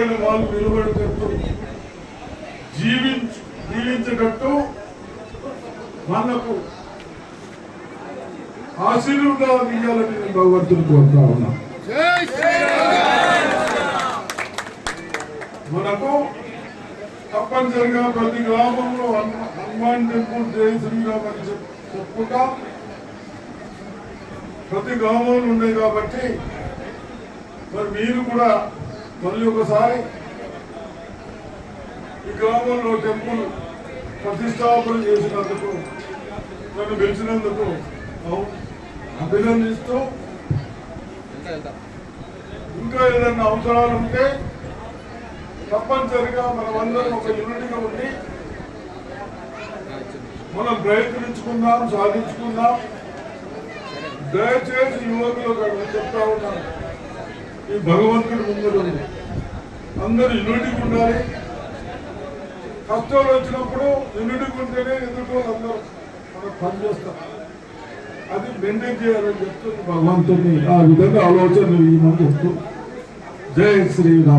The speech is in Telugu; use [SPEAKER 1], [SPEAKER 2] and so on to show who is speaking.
[SPEAKER 1] పైన వాళ్ళు నిలబడేటట్టు జీవించేటట్టు మనకు ఆశీర్వాదాలు ఇవ్వాలని నేను భగవంతుని కోరుతా ఉన్నా. మనకు తప్పనిసరిగా ప్రతి గ్రామంలో హనుమాన్ టెంపుల్ జై శ్రీరామ్ అని చెప్పుకుంటా ప్రతి గ్రామంలో ఉన్నాయి కాబట్టి మరి మీరు కూడా మళ్ళీ ఒకసారి ఈ గ్రామంలో టెంపుల్ ప్రతిష్టాపన చేసినందుకు నన్ను పిలిచినందుకు అభినందిస్తూ ఇంకా ఏదైనా అవసరాలు ఉంటే తప్పనిసరిగా మనమందరం ఒక యూనిట్గా ఉండి మనం ప్రయత్నించుకుందాం, సాధించుకుందాం. దయచేసి యువకులు చెప్తా ఉన్నాను, ఈ భగవంతుడి ముందు అందరూ యూనిట్గా ఉండాలి. కష్టాలు వచ్చినప్పుడు యూనిట్గా ఉంటేనే ఎదుటి అందరూ మనం పనిచేస్తాం. అది మెయింటైన్ చేయాలని చెప్తుంది భగవంతుడిని. ఆ విధంగా ఆలోచనలు ఈ మంది చెప్తూ జై శ్రీరామ్.